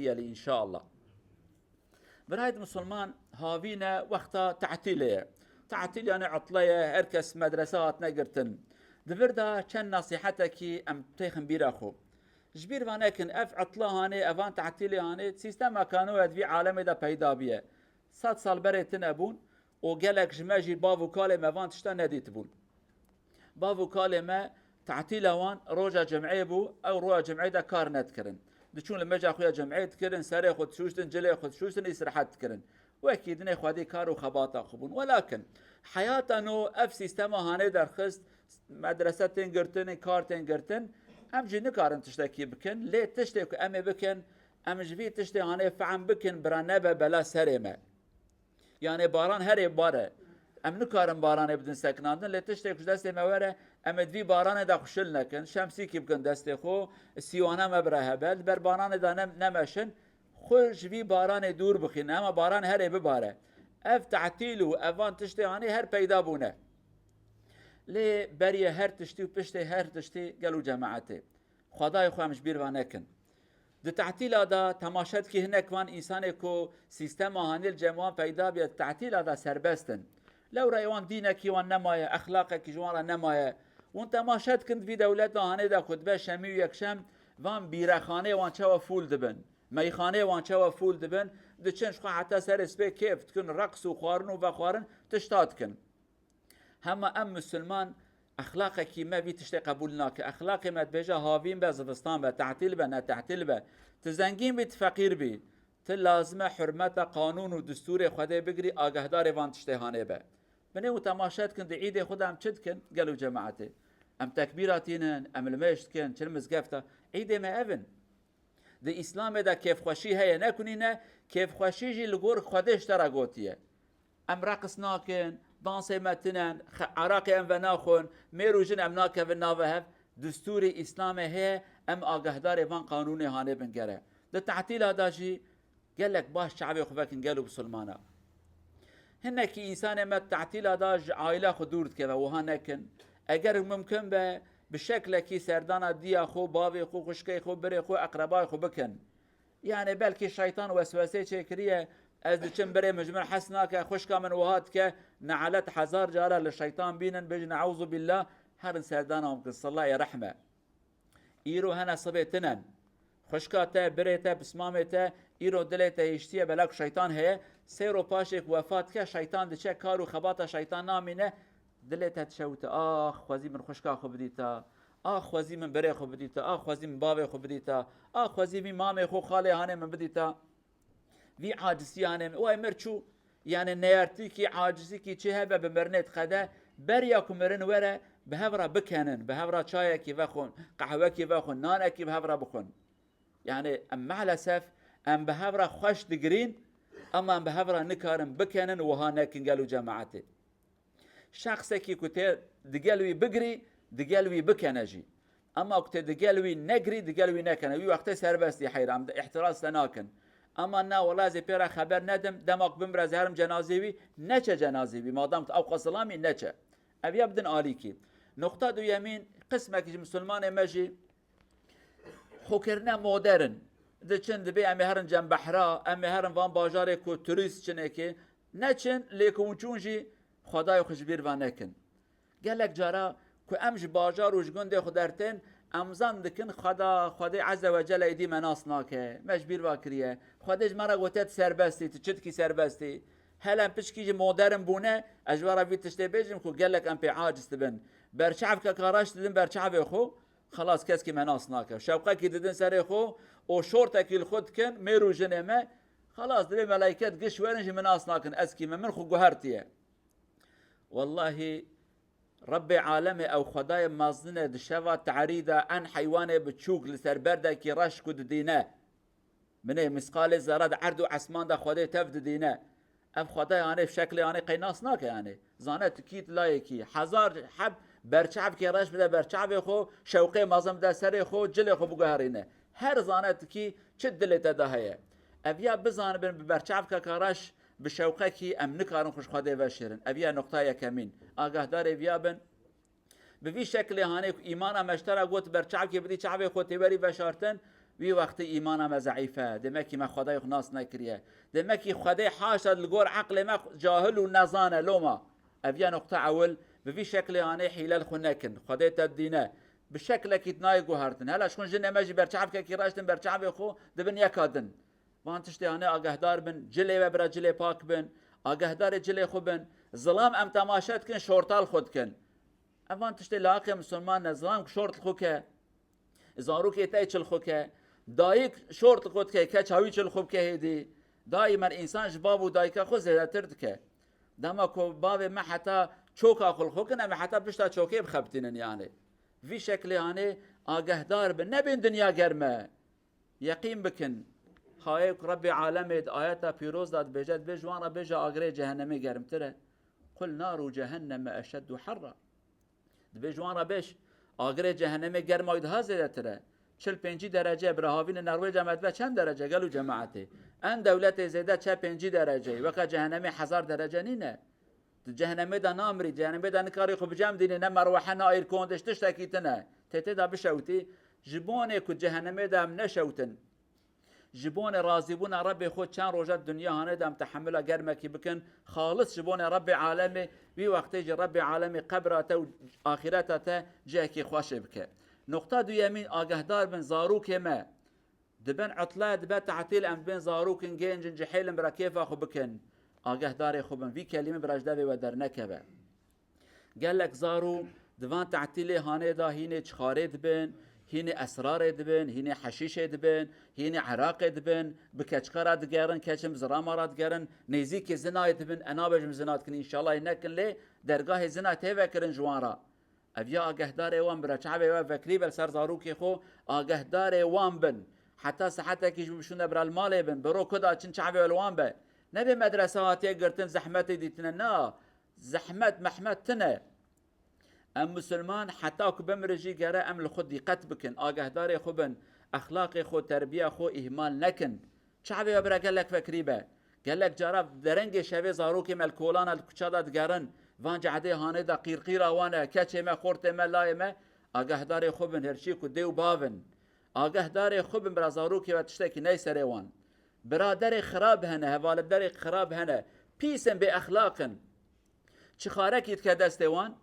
ان شاء الله. برايد مسلمان هاوینا وقتا تعتیل يعني عطلية هركس مدرسات نقرتن دفردا كان نصيحتك ام تيخن بيراخو جبير وانكن اف عطله هاني افان تعتيلي هاني سيستم كانوا في عالم دا پیدا بيه 100 سال بريتن ابون وقالك جماجي بافو كالي افان تشتا نديت بون بافو كالي ما تعتيل وان روجا جمعي بو او روجا جمعي دا كار ندكرن دچون لما جا خويا جمعي تكرن ساري خود شوشتن جلي خود شوشتن يسرحات تكرن واكيد نه خودي كار وخباطه خبون ولكن حياتنا اف سيستم هاني درخست مدرسه تنگرتن كار تنگرتن ام جي نكارن تشتكي بكن ليه تشتكي ام بكن ام جبي تشتي هاني فعم بكن برانبه بلا سرمه يعني باران هري باره ام نكارن باران بدن سكناندن ليه تشتكي دست موره ام دوی باران دا خوشل نکن شمسی کی بکن دست خو سیوانه مبره بل بر باران دا نمشن خوش وی باران دور بخین اما باران هر بباره اف تعتیل و افان تشتی هانی هر پیدا بونه لی بریه هر تشتی و پشتی هر تشتی گلو جماعته خدای خو همش بیر و نکن ده تعتیل دا تماشد که هنک وان انسان کو سیستم هانی الجمعان پیدا بیاد تعتیل دا سربستن لو رأيوان دينك وان نمايا اخلاقك جوارا نمايا وانت ما شد كنت في دولتنا هاني دا كتبه شمي ويكشم وان بيرخانه وان چوا فول دبن ميخانه وان چوا فول دبن ده چنش خو حتى سر اسبه كيف تكون رقص وخوارن وبخوارن تشتات كن هما ام مسلمان اخلاقك ما بي تشتي قبولناك اخلاق ما تبجا هاوين بزفستان بتعتيل بنا تعتيل به تزنگين بيت فقير بي تلازمه حرمت قانون و دستور خدا بگری آگهدار وان تشتي هانه به بني وتماشات كن عيد خدا ام چد كن قالوا جماعته ام تكبيراتين ام المشت كن چلمز گفتا عيد ما ابن ده اسلام ده كيف خوشي هي نكونينه كيف خوشي جي لغور خودش ترا گوتيه ام رقص ناكن دانس متنن عراقي ام وناخون ميروجن ام ناك وناوه دستور اسلام هي ام آگهدار وان قانون هانه بنگره ده تعطيل هذا جي قال لك باش شعبي خوفكن قالوا بسلمانا هنك انسان ما تعتيل هذا عائله خدورت كذا وهنكن اگر ممكن به بشكل كي سردانا دي اخو بابي اخو خشكي اخو بري اخو اقرباء اخو بكن يعني بلكي الشيطان وسوسه شكريه از دچن بري مجمع حسناك خشكا من وهاتك نعلت حزار جاره للشيطان بينن بجن اعوذ بالله هر سردانا ممكن صلى الله يا رحمه ايرو هنا صبيتنن خشكاته بريته بسمامته ایرو دلته هشتیه بلک شیطان هه سیرو پاشک وفات که شیطان دچه کارو خباتا شیطان نامینه دلته تشوت آخ خوازی من خشکا خو بدیتا آخ خوازی من بره خو بدیتا آخ خوازی من بابه خو بدیتا آخ خوازی من مامه خو خاله هانه من بدیتا وی عاجزی هانه و مرچو يعني نيرتي کی عاجزی کی چه هبه بمرنت خدا بریا کومرن وره بهورا بکنن بهورا چای کی وخون قهوه کی وخون نان کی بهورا بخون يعني ام على سف ام بهورا خوش دقرين اما ام بهورا نكارن بكنن وهانكن قالوا جماعته شخصك كنت دقلوي بقري دقلوي بكنجي اما كنت دقلوي نقري دقلوي نكن وي وقت سربست حير ام احتراز تناكن اما نا والله زي بيرا خبر ندم دماغ بمرز هرم جنازيوي نچه جنازيوي ما دامت اوقا سلامي نچه ابي ابدن عليكي نقطه دو يمين قسمك مسلمان مجي خوكرنا مودرن دچن دبي ام هرن جنب بحرا ام هرن وان باجار کو توریست چنه که نچن لیکون چونجی خدای خوشبیر و نکن گلک جارا کو امج باجار و جگند خدرتن امزان دکن خدا عز وجل ایدی مناس ناکه مجبیر واکریه خودش مرا گوتت سربستی چت کی سربستی هلا پشکی مودرن بونه اجوارا وی تشته بجم کو گلک ام پی عاجز تبن برچعب که کاراش ددن برچعب خو خلاص کس کی مناس ناکه شوقه کی ددن سر خو او شورتك الخد كن ميرو جنمه خلاص دبي ملائكات قش ورنج مناس ناكن اسكي من خو قهرتيه والله ربي عالمي او خداي مازنه دشوا تعريده ان حيوانه بتشوق لسربرده كي رش كد دينه من مسقال زراد عرض عسمان ده خداي تفد دينه اف خداي يعني في شكل يعني قيناس ناك يعني زانت كيت لايكي حزار حب برچعب كي رش بده برچعب خو شوقي مازم ده سر خو جل خو بقهرينه هر زانت کی چه دلت دهیه اویا بزان بن برچاف که کارش به شوقه کی ام نکارن خوش خواده و شیرن اویا نقطه یکمین آگاهدار اویا بن به وی شکل هانه ایمان مشترا گوت برچاف کی بدی چاوی خو تبری و شارتن وی وقتی ایمانم ضعیفه دمکی ما خدای ناس نکریه دمکی خدای حاشا لگور عقل ما جاهل و نزانه لوما اویا نقطه اول بفي شكل يعني حيلال خنكن خديت الدينه بشكل كيت ناي جوهرتن هلا شكون جن ماجي برشعب كي راشتن برشعب يخو دبن يكادن وان تشتي انا اگهدار بن جلي وبرا جلي باك بن اگهدار جلي خو بن ظلام ام تماشات كن شورتال خود كن اوان تشتي لاقي مسلمان ظلام شورت خوكه زاروك يتايچل خوكه دايك شورت خود که چاوي چل خوب که هدي دائما انسان جبابو دايكا خو زيادتر دكه دما کو باب ما حتى چوکا خل خوکن اما حتی بشتا چوکی بخبتینن یعنی وی شکل یعنی آگهدار بن نبین دنیا گرمه یقین بکن خواهی رب عالمید آیتا پیروز داد بجد بجوان را بجا آگره جهنمی گرم تره قل نار جهنم اشد حرا بجوان را بش آگره جهنمی گرم آید ها زیده تره 45 درجه براهاوین نروژ مدوه چند درجه گلو جماعته ان دولت زیده 45 درجه وقت جهنمی 1000 درجه نینه جهنمی دا نامری جهنمی دا نکاری خوب جمع دینه نه مروحه نه ایر کندش تشتکیتنه تیتی دا بشوتی جبونه که جهنمی دا هم نشوتن جبون رازبون رب خود چند روزات دنیا هانه دام تحمل گرمه کی بکن خالص جبون رب عالمی وی وقتی جی رب عالمی قبرات و آخرت جه کی خوش بکه نقطه دویمین آگهدار بن زاروک ما دبن عطله دبن تعطیل ام بین زاروکن گنجن جحیلن برا کیفا خو بکن آگهدار خوبن وی کلمه براش داوی و در نکبه قال لك زارو دبن تعطیل هانه دا هینه چخاره دبن هینه اسرار دبن هینه حشیش دبن هینه عراق دبن بکچقرا دگرن کچم زرامارا دگرن نزیک زنا دبن انا بجم زنات کن انشاءالله نکن لی درگاه زنا تفکرن جوارا اویا آگهدار وان برا چعبه و فکری بل سر زاروکی خو آگهدار وان بن حتی صحتا کیش بشونه برا المال بن برو کدا چن چعبه والوان به نبی مدرسه هاتی گرتن زحمت دیتنه نه زحمت محمد تنه ام مسلمان حتی که بمرجی گره ام لخود دیقت بکن آگهدار خو بن اخلاق خو تربیه خو اهمال نکن چعبه و برا گلک فکری به گلک جرف درنگ شوی زاروکی ملکولان الکچادا دگرن وان جعده هانه دا قیرقیر آوانه کچه ما خورته ما لایه ما آگهدار خوبن هرچی که دیو باون آگهدار خوبن برا زاروکی و تشتکی نیسره وان برادر خراب هنه هوالدر خراب هنه پیسن به اخلاقن چخارکی که دسته وان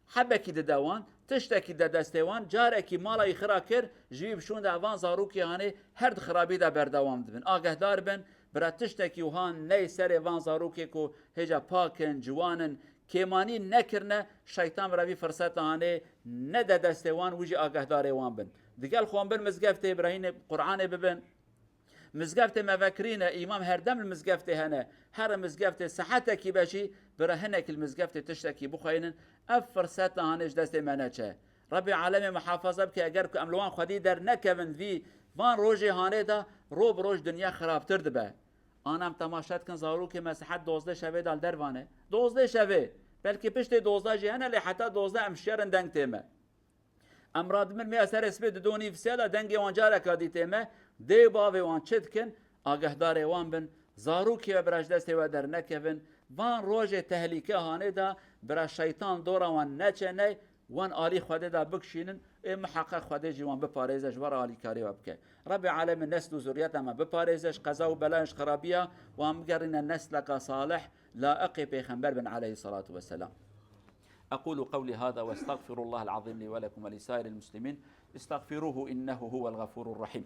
حبکی ددوان تشتکی دسته وان جارکی مالای خرا کر جوی بشون دوان زاروکی هانه هر خرابی دا بردوام دبن آگهدار بن برا تشتکی وهان نیسره وان زاروکی که هجا پاکن جوانن کیمانی نکرنه شیطان روی فرصت هانه نده دستوان وجی آگهدار وان بن دیگل خوان بن مزگفت ابراهیم قرآن ببن مزگفت مفکرین امام هر دم المزگفت هنه هر مزگفت صحت کی بشی برا هنک المزگفت تشتکی بخوینن اف فرصت هانش دست منه چه رب عالم محافظه بک اگر که املوان خودی در نکون وی وان روز هانه دا روز دنیا خرابتر دبه آنم تماشات کن زارو که مسحت 12 شبه دال دروانه 12 شبه بلکه پشت 12 جهنه لی حتی 12 امشیرن دنگ تیمه امراد من می اثر اسپید دونی فسیلا دنگی وانجاره کادی تیمه دی باوی وان چد کن آگهدار وان بن زارو که براش دسته و در نکون وان روز تهلیکه هانه دا برا شیطان دورا وان نچنه وان آلی خوده دا بکشینن محقق خوده جوان بپاريزش ورا آلی کاری وبکه رب العالمین نسل و ذریت اما بپاريزش قضا و بلاش خرابیه و هم گرین النسل صالح لائق پیغمبر بن عليه الصلاة والسلام أقول قولي هذا واستغفر الله العظيم لي ولكم ولسائر المسلمين استغفروه إنه هو الغفور الرحيم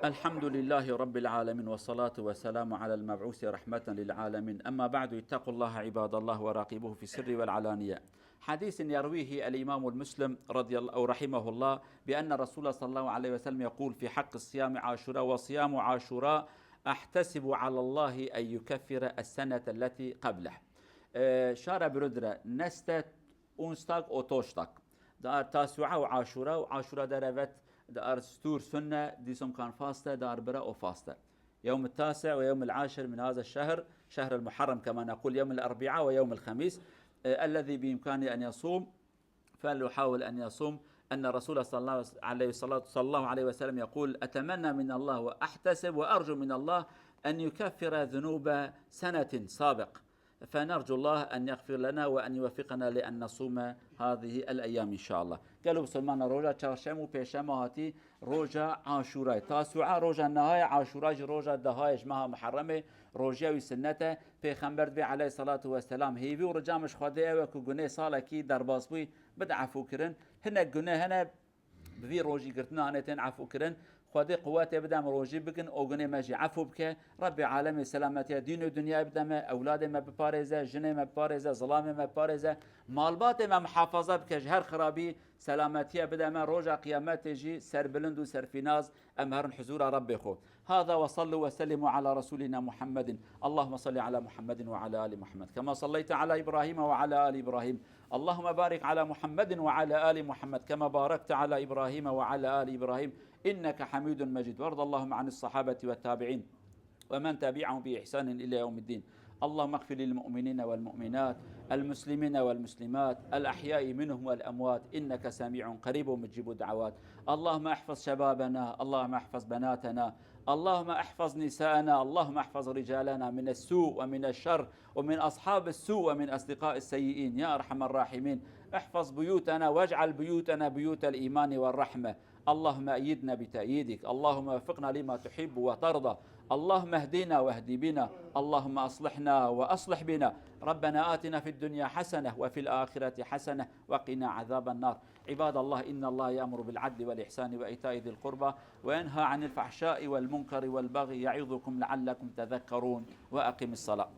الحمد لله رب العالمين والصلاة والسلام على المبعوث رحمة للعالمين أما بعد اتقوا الله عباد الله وراقبوه في السر والعلانية حديث يرويه الإمام المسلم رضي الله أو رحمه الله بأن الرسول صلى الله عليه وسلم يقول في حق الصيام عاشوراء وصيام عاشوراء أحتسب على الله أن يكفر السنة التي قبله شارع برودرة نستت أونستاق أو توشتاق دار تاسوعة وعاشوراء دربت دار ستور سنة ديسم كان فاسته دار برا أو فاسته يوم التاسع ويوم العاشر من هذا الشهر شهر المحرم كما نقول يوم الأربعاء ويوم الخميس الذي بإمكانه أن يصوم فليحاول أن يصوم أن الرسول صلى الله عليه وسلم يقول أتمنى من الله وأحتسب وأرجو من الله أن يكفر ذنوب سنة سابق فنرجو الله أن يغفر لنا وأن يوفقنا لأن نصوم هذه الأيام إن شاء الله. قالوا بسلمان روجا چهارشنبه و پیشتر هاتی روجا عاشورا، تاسوعا روجا نهاية، عاشورا روجا دهايش مها محرمه، روجا وسنته پیغمبر بي عليه الصلاة والسلام هيوي ورجامش خاده وكو گناه سالكي درباس بوي بدعفو كرن، هنا گناه هنا بفي روجي قرتنا هنتين عفو كرن، خدي قواتي بدم روجي بكن اوغني ماجي عفو بك ربي عالمي سلامتي دين ودنيا بدم اولاد ما ببارزه جن ما ببارزه ظلام ما ببارزه مالبات ما محافظه بك هر خرابي سلامتي بدم روجا قيامت جي سر بلند وسر فيناز امهر حضور ربي خو. هذا وصلوا وسلموا على رسولنا محمد. اللهم صل على محمد وعلى ال محمد كما صليت على ابراهيم وعلى ال ابراهيم. اللهم بارك على محمد وعلى ال محمد كما باركت على ابراهيم وعلى ال ابراهيم إنك حميد مجيد. وارض اللهم عن الصحابة والتابعين ومن تبعهم بإحسان إلى يوم الدين. اللهم اغفر للمؤمنين والمؤمنات المسلمين والمسلمات الأحياء منهم والأموات إنك سميع قريب مجيب الدعوات. اللهم احفظ شبابنا، اللهم احفظ بناتنا، اللهم احفظ نساءنا، اللهم احفظ رجالنا من السوء ومن الشر ومن أصحاب السوء ومن أصدقاء السيئين يا أرحم الراحمين. احفظ بيوتنا واجعل بيوتنا بيوت الإيمان والرحمة. اللهم أيدنا بتأييدك، اللهم وفقنا لما تحب وترضى، اللهم اهدنا واهد بنا، اللهم أصلحنا وأصلح بنا. ربنا آتنا في الدنيا حسنة وفي الآخرة حسنة وقنا عذاب النار. عباد الله إن الله يأمر بالعدل والإحسان وإيتاء ذي القربى وينهى عن الفحشاء والمنكر والبغي يعظكم لعلكم تذكرون. وأقم الصلاة.